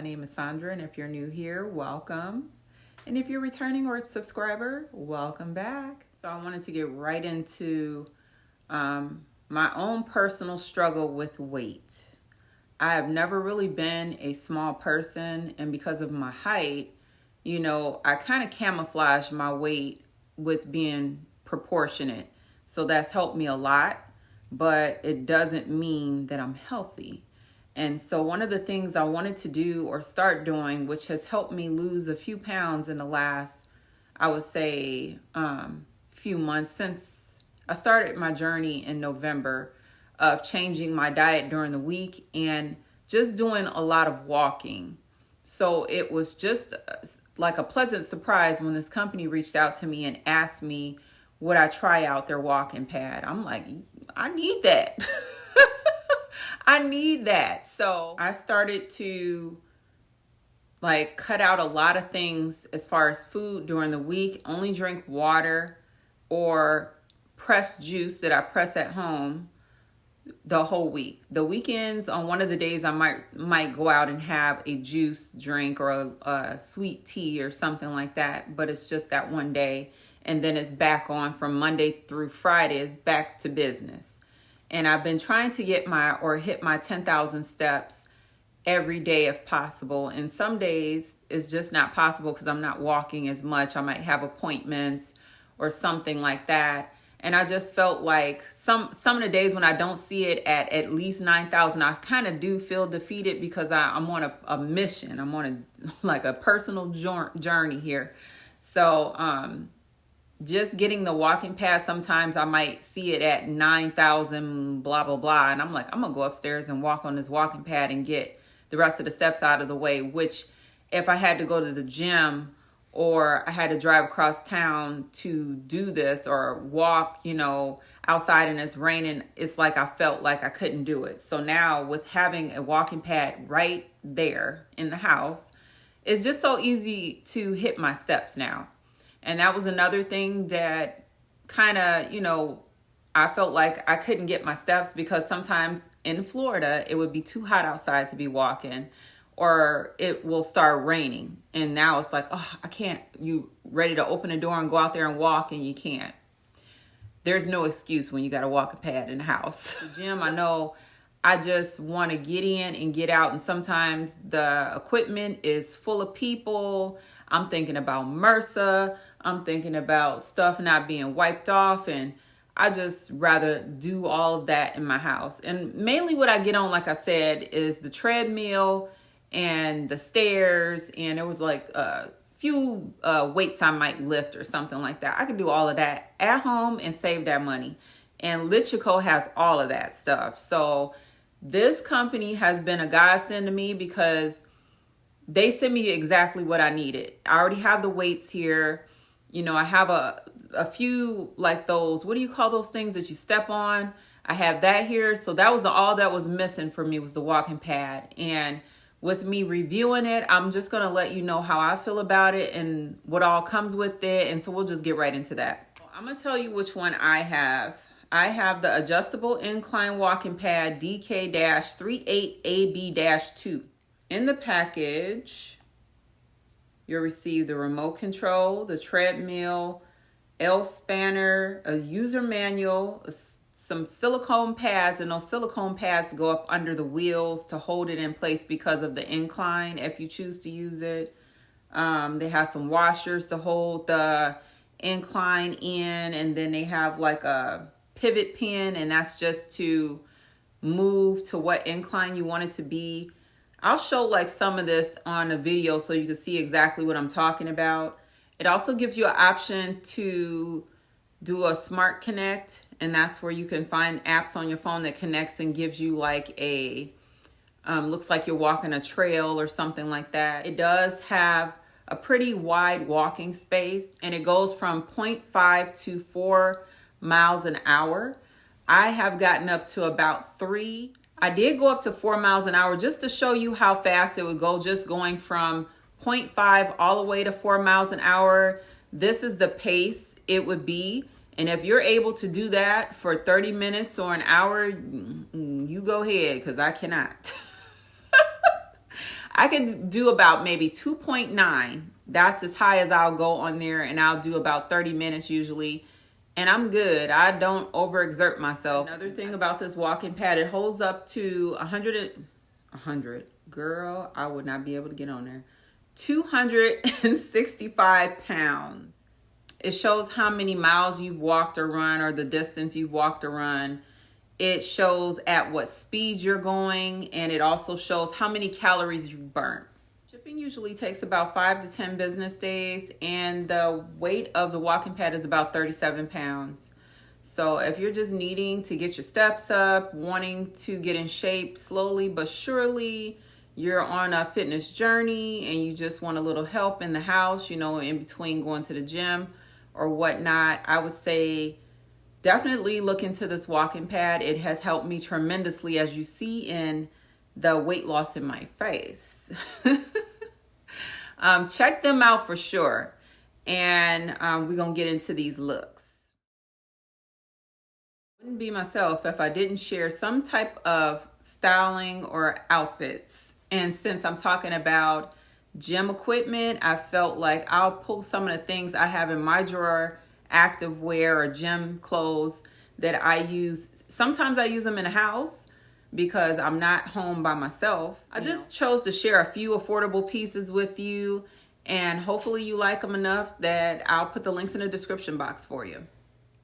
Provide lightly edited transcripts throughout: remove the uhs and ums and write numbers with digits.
name is Sandra, and if you're new here, welcome. And if you're returning or a subscriber, welcome back. So I wanted to get right into my own personal struggle with weight. I have never really been a small person, and because of my height, I kind of camouflage my weight with being proportionate. So that's helped me a lot, but it doesn't mean that I'm healthy. And so one of the things I wanted to do or start doing, which has helped me lose a few pounds in the last, I would say, few months since I started my journey in November of changing my diet during the week and just doing a lot of walking. So it was just like a pleasant surprise when this company reached out to me and asked me, would I try out their Walkingpad? I'm like, I need that. I need that. So I started to cut out a lot of things as far as food during the week, only drink water or pressed juice that I press at home the whole week. The weekends, on one of the days, I might go out and have a juice drink or a sweet tea or something like that, but it's just that one day. And then it's back on from Monday through Friday, it's back to business. And I've been trying to hit my 10,000 steps every day if possible. And some days it's just not possible because I'm not walking as much. I might have appointments or something like that. And I just felt like some of the days when I don't see it at least 9,000, I kind of do feel defeated because I'm on a mission. I'm on a personal journey here. So, just getting the Walkingpad, sometimes I might see it at 9,000, blah, blah, blah. And I'm like, I'm going to go upstairs and walk on this Walkingpad and get the rest of the steps out of the way, which if I had to go to the gym or I had to drive across town to do this or walk, outside and it's raining, it's like I felt like I couldn't do it. So now with having a Walkingpad right there in the house, it's just so easy to hit my steps now. And that was another thing that kind of, I felt like I couldn't get my steps because sometimes in Florida, it would be too hot outside to be walking or it will start raining. And now it's like, oh, I can't. You ready to open the door and go out there and walk and you can't. There's no excuse when you got a Walkingpad in the house. The gym, I know I just want to get in and get out. And sometimes the equipment is full of people. I'm thinking about MRSA. I'm thinking about stuff not being wiped off, and I just rather do all of that in my house. And mainly what I get on, like I said, is the treadmill and the stairs, and there was like a few weights I might lift or something like that. I could do all of that at home and save that money. And Lichico has all of that stuff. So this company has been a godsend to me because they sent me exactly what I needed. I already have the weights here. I have a few like those, what do you call those things that you step on? I have that here. So that was all that was missing for me was the Walkingpad. And with me reviewing it, I'm just going to let you know how I feel about it and what all comes with it. And so we'll just get right into that. I'm going to tell you which one I have. I have the adjustable incline Walkingpad DK-38AB-2. In the package, you'll receive the remote control, the treadmill, L spanner, a user manual, some silicone pads, and those silicone pads go up under the wheels to hold it in place because of the incline if you choose to use it. They have some washers to hold the incline in, and then they have like a pivot pin, and that's just to move to what incline you want it to be. I'll show some of this on a video so you can see exactly what I'm talking about. It also gives you an option to do a smart connect, and that's where you can find apps on your phone that connects and gives you looks like you're walking a trail or something like that. It does have a pretty wide walking space, and it goes from 0.5 to 4 miles an hour. I have gotten up to about 3. I did go up to 4 miles an hour just to show you how fast it would go, just going from 0.5 all the way to 4 miles an hour. This is the pace it would be. And if you're able to do that for 30 minutes or an hour, you go ahead, because I cannot. I could do about maybe 2.9. That's as high as I'll go on there, and I'll do about 30 minutes usually. And I'm good. I don't overexert myself. Another thing about this walking pad, it holds up to 100. Girl, I would not be able to get on there. 265 pounds. It shows how many miles you've walked or run, or the distance you've walked or run. It shows at what speed you're going, and it also shows how many calories you've burnt. Shipping usually takes about 5 to 10 business days, and the weight of the walking pad is about 37 pounds. So if you're just needing to get your steps up, wanting to get in shape slowly but surely, you're on a fitness journey and you just want a little help in the house, you know, in between going to the gym or whatnot, I would say definitely look into this walking pad. It has helped me tremendously, as you see in the weight loss in my face. Check them out for sure. And we're going to get into these looks. I wouldn't be myself if I didn't share some type of styling or outfits. And since I'm talking about gym equipment, I felt like I'll pull some of the things I have in my drawer, activewear or gym clothes that I use. Sometimes I use them in the house because I'm not home by myself. I just chose to share a few affordable pieces with you, and hopefully you like them enough that I'll put the links in the description box for you.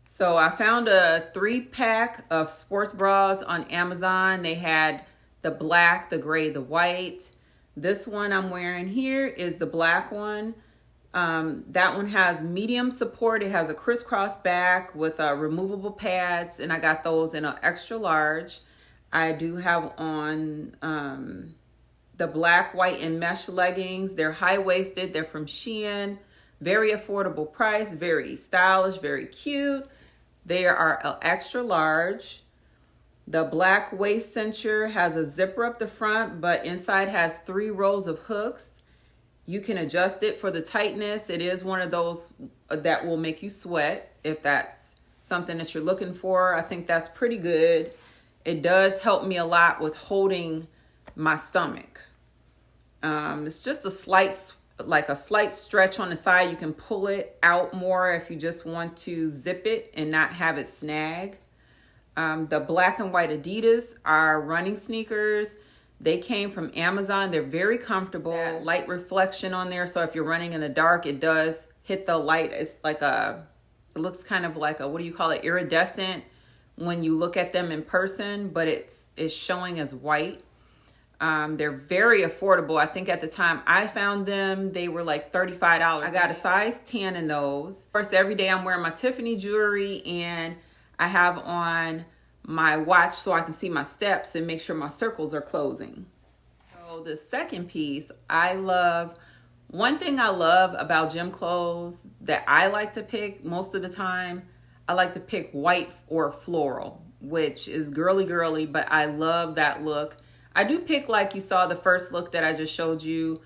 So I found a 3-pack of sports bras on Amazon. They had the black, the gray, the white. This one I'm wearing here is the black one. That one has medium support. It has a crisscross back with removable pads, and I got those in an extra large. I do have on the black, white, and mesh leggings. They're high-waisted. They're from Shein. Very affordable price, very stylish, very cute. They are extra large. The black waist cincher has a zipper up the front, but inside has 3 rows of hooks. You can adjust it for the tightness. It is one of those that will make you sweat if that's something that you're looking for. I think that's pretty good. It does help me a lot with holding my stomach. It's just a slight stretch on the side. You can pull it out more if you just want to zip it and not have it snag. The black and white Adidas are running sneakers. They came from Amazon. They're very comfortable. Light reflection on there. So if you're running in the dark, it does hit the light. It's like it looks kind of like what do you call it? Iridescent when you look at them in person, but it's showing as white. They're very affordable. I think at the time I found them, they were like $35. I got a size 10 in those. Of course, every day I'm wearing my Tiffany jewelry, and I have on my watch so I can see my steps and make sure my circles are closing. So the second piece, one thing I love about gym clothes that I like to pick most of the time, I like to pick white or floral, which is girly, but I love that look. I do pick, like you saw the first look that I just showed you,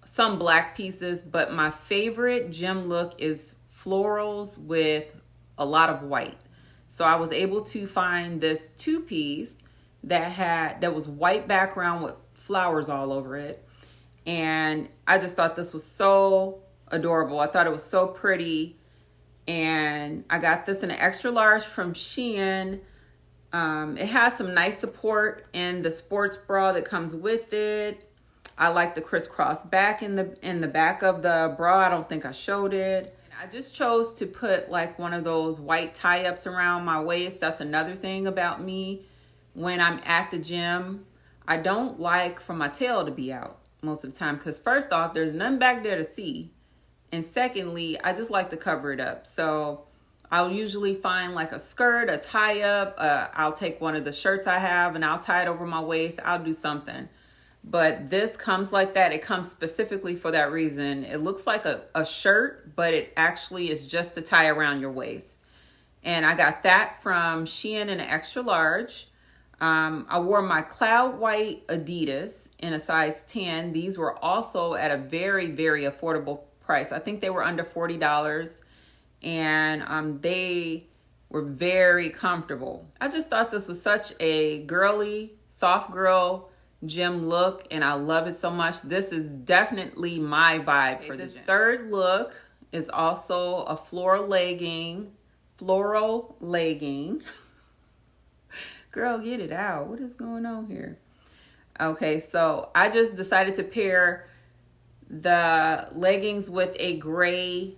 some black pieces, but my favorite gym look is florals with a lot of white. So I was able to find this 2-piece that was white background with flowers all over it. And I just thought this was so adorable. I thought it was so pretty. And I got this in an extra large from Shein. It has some nice support in the sports bra that comes with it. I like the crisscross back in the back of the bra. I don't think I showed it. I just chose to put like one of those white tie-ups around my waist. That's another thing about me. When I'm at the gym, I don't like for my tail to be out most of the time, because first off, there's nothing back there to see. And secondly, I just like to cover it up. So I'll usually find like a skirt, a tie-up. I'll take one of the shirts I have and I'll tie it over my waist. I'll do something. But this comes like that. It comes specifically for that reason. It looks like a shirt, but it actually is just to tie around your waist. And I got that from Shein in an extra large. I wore my cloud white Adidas in a size 10. These were also at a very, very affordable price. I think they were under $40. And they were very comfortable. I just thought this was such a girly, soft girl gym look, and I love it so much. This is definitely my vibe for this. Third look is also a floral legging. Girl, get it out. What is going on here? Okay, so I just decided to pair the leggings with a gray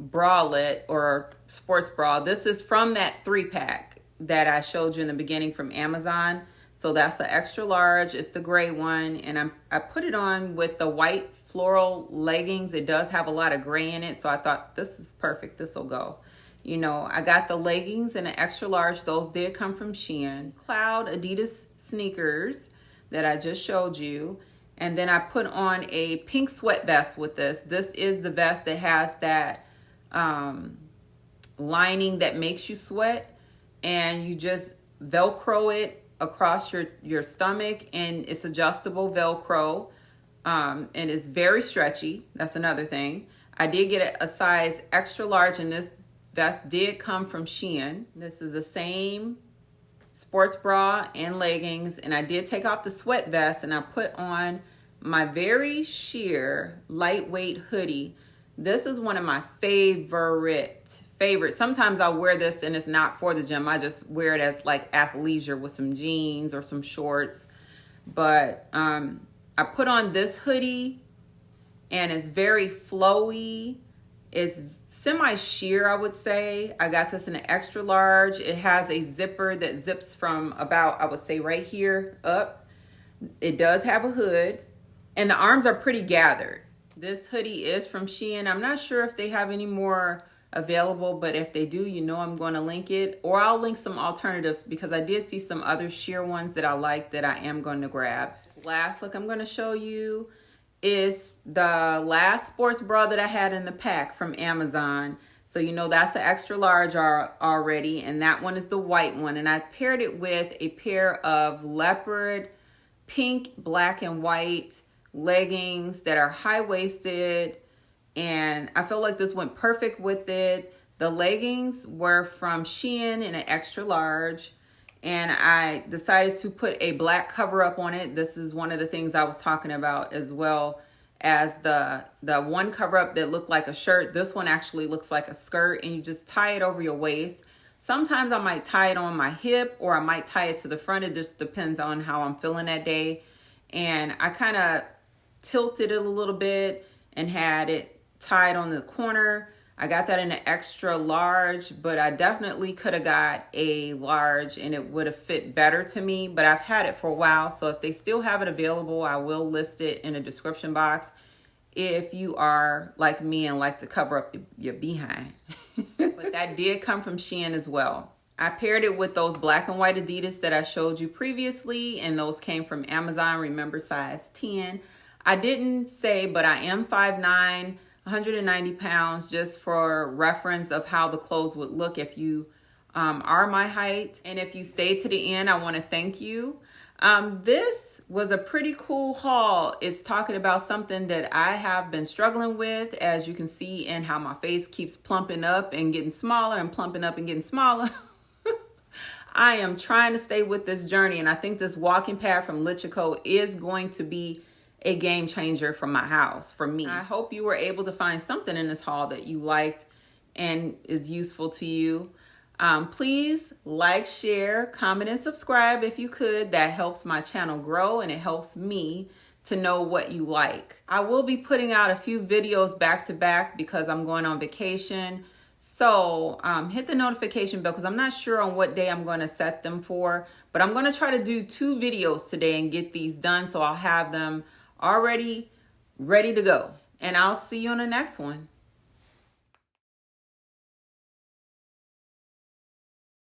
bralette or sports bra. This is from that 3-pack that I showed you in the beginning from Amazon. So that's the extra large. It's the gray one, and I put it on with the white floral leggings. It does have a lot of gray in it, so I thought this is perfect. This will go. You know, I got the leggings in an extra large. Those did come from Shein. Cloud Adidas sneakers that I just showed you. And then I put on a pink sweat vest with this. This is the vest that has that lining that makes you sweat, and you just Velcro it across your stomach, and it's adjustable Velcro, and it's very stretchy. That's another thing. I did get a size extra large, and this vest did come from Shein. This is the same sports bra and leggings, and I did take off the sweat vest, and I put on my very sheer lightweight hoodie. This is one of my favorite. Sometimes I'll wear this and it's not for the gym. I just wear it as like athleisure with some jeans or some shorts. But I put on this hoodie, and it's very flowy. It's semi-sheer, I would say. I got this in an extra large. It has a zipper that zips from about, I would say, right here up. It does have a hood, and the arms are pretty gathered. This hoodie is from Shein. I'm not sure if they have any more available, but if they do, you know I'm going to link it, or I'll link some alternatives because I did see some other sheer ones that I like that I am going to grab. Last look I'm going to show you is the last sports bra that I had in the pack from Amazon. So you know that's an extra large already, and that one is the white one, and I paired it with a pair of leopard pink, black, and white leggings that are high-waisted, and I feel like this went perfect with it. The leggings were from Shein in an extra large, and I decided to put a black cover up on it. This is one of the things I was talking about, as well as the one cover up that looked like a shirt. This one actually looks like a skirt, and you just tie it over your waist. Sometimes I might tie it on my hip, or I might tie it to the front. It just depends on how I'm feeling that day. And I kind of tilted it a little bit and had it tied on the corner. I got that in an extra large, but I definitely could have got a large and it would have fit better to me, but I've had it for a while. So if they still have it available, I will list it in the description box if you are like me and like to cover up your behind. But that did come from Shein as well. I paired it with those black and white Adidas that I showed you previously, and those came from Amazon. Remember, size 10. I didn't say, but I am 5'9", 190 pounds, just for reference of how the clothes would look if you are my height. And if you stayed to the end, I want to thank you. This was a pretty cool haul. It's talking about something that I have been struggling with, as you can see in how my face keeps plumping up and getting smaller and plumping up and getting smaller. I am trying to stay with this journey, and I think this walking pad from Lichico is going to be a game changer for my house, for me. I hope you were able to find something in this haul that you liked and is useful to you. Please like, share, comment, and subscribe if you could. That helps my channel grow, and it helps me to know what you like. I will be putting out a few videos back to back because I'm going on vacation. So hit the notification bell because I'm not sure on what day I'm going to set them for, but I'm going to try to do 2 videos today and get these done, so I'll have them already ready to go. And I'll see you on the next one.